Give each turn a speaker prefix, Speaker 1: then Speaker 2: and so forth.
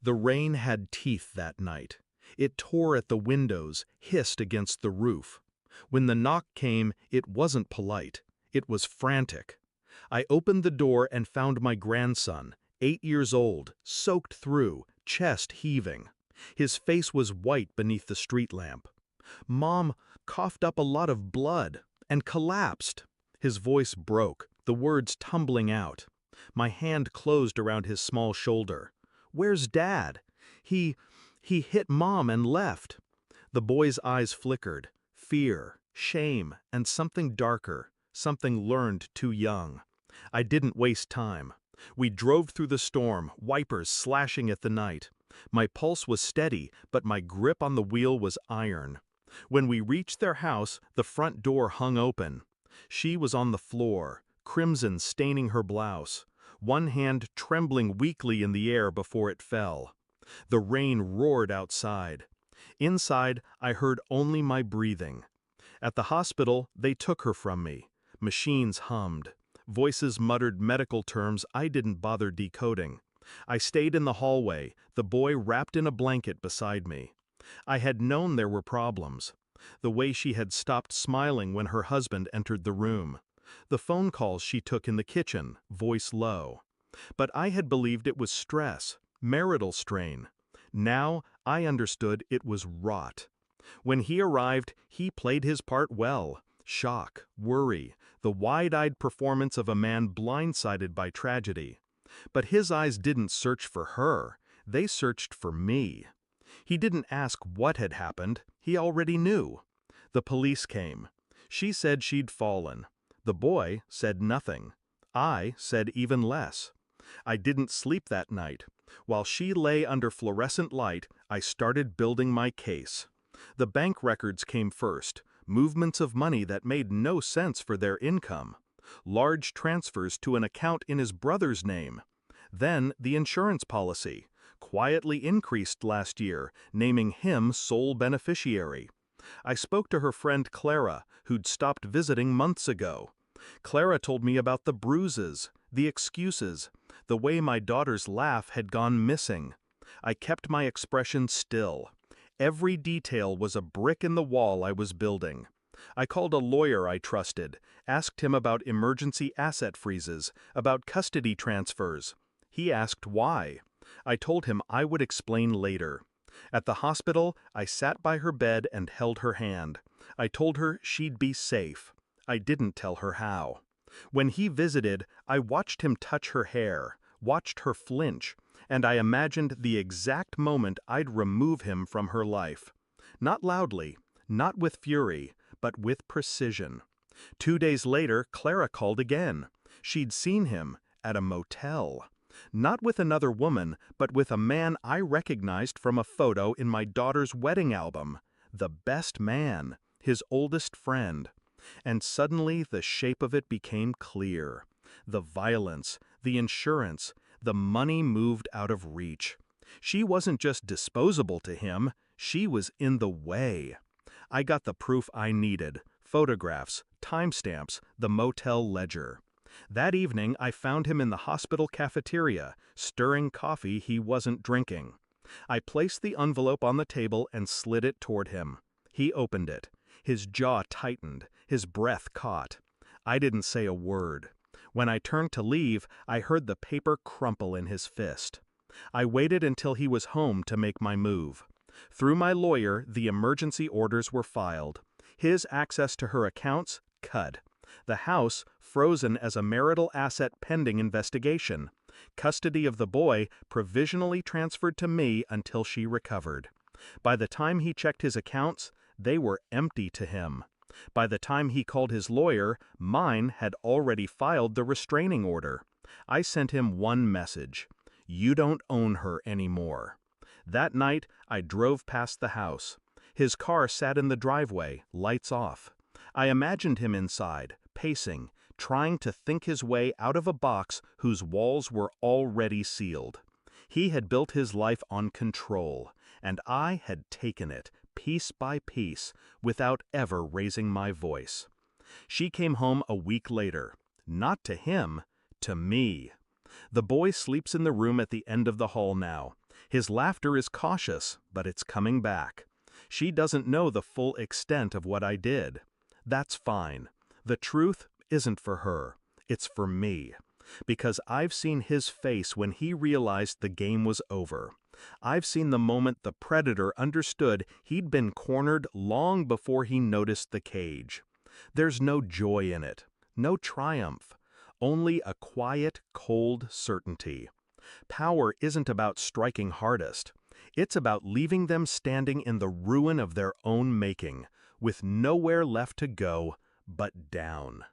Speaker 1: The rain had teeth that night. It tore at the windows, hissed against the roof. When the knock came, it wasn't polite. It was frantic. I opened the door and found my grandson, 8 years old, soaked through, chest heaving. His face was white beneath the street lamp. Mom coughed up a lot of blood and collapsed. His voice broke, the words tumbling out. My hand closed around his small shoulder. "Where's Dad? He hit Mom and left." The boy's eyes flickered. Fear, shame, and something darker, something learned too young. I didn't waste time. We drove through the storm, wipers slashing at the night. My pulse was steady, but my grip on the wheel was iron. When we reached their house, the front door hung open. She was on the floor, crimson staining her blouse, one hand trembling weakly in the air before it fell. The rain roared outside. Inside, I heard only my breathing. At the hospital, they took her from me. Machines hummed. Voices muttered medical terms I didn't bother decoding. I stayed in the hallway, the boy wrapped in a blanket beside me. I had known there were problems. The way she had stopped smiling when her husband entered the room. The phone calls she took in the kitchen, voice low. But I had believed it was stress, marital strain. Now I understood it was rot. When he arrived, he played his part well. Shock, worry, the wide-eyed performance of a man blindsided by tragedy. But his eyes didn't search for her, they searched for me. He didn't ask what had happened, he already knew. The police came. She said she'd fallen. The boy said nothing. I said even less. I didn't sleep that night. While she lay under fluorescent light, I started building my case. The bank records came first, movements of money that made no sense for their income. Large transfers to an account in his brother's name. Then the insurance policy, quietly increased last year, naming him sole beneficiary. I spoke to her friend Clara, who'd stopped visiting months ago. Clara told me about the bruises, the excuses, the way my daughter's laugh had gone missing. I kept my expression still. Every detail was a brick in the wall I was building. I called a lawyer I trusted, asked him about emergency asset freezes, about custody transfers. He asked why. I told him I would explain later. At the hospital, I sat by her bed and held her hand. I told her she'd be safe. I didn't tell her how. When he visited, I watched him touch her hair, watched her flinch, and I imagined the exact moment I'd remove him from her life. Not loudly, not with fury, but with precision. 2 days later, Clara called again. She'd seen him at a motel. Not with another woman, but with a man I recognized from a photo in my daughter's wedding album. The best man, his oldest friend. And suddenly the shape of it became clear. The violence, the insurance, the money moved out of reach. She wasn't just disposable to him, she was in the way. I got the proof I needed, photographs, timestamps, the motel ledger. That evening I found him in the hospital cafeteria, stirring coffee he wasn't drinking. I placed the envelope on the table and slid it toward him. He opened it. His jaw tightened, his breath caught. I didn't say a word. When I turned to leave, I heard the paper crumple in his fist. I waited until he was home to make my move. Through my lawyer, the emergency orders were filed. His access to her accounts, cut. The house, frozen as a marital asset pending investigation. Custody of the boy, provisionally transferred to me until she recovered. By the time he checked his accounts, they were empty to him. By the time he called his lawyer, mine had already filed the restraining order. I sent him one message: "You don't own her anymore." That night, I drove past the house. His car sat in the driveway, lights off. I imagined him inside, pacing, trying to think his way out of a box whose walls were already sealed. He had built his life on control, and I had taken it, piece by piece, without ever raising my voice. She came home a week later. Not to him, to me. The boy sleeps in the room at the end of the hall now. His laughter is cautious, but it's coming back. She doesn't know the full extent of what I did. That's fine. The truth isn't for her. It's for me. Because I've seen his face when he realized the game was over. I've seen the moment the predator understood he'd been cornered long before he noticed the cage. There's no joy in it, no triumph, only a quiet, cold certainty. Power isn't about striking hardest. It's about leaving them standing in the ruin of their own making, with nowhere left to go but down.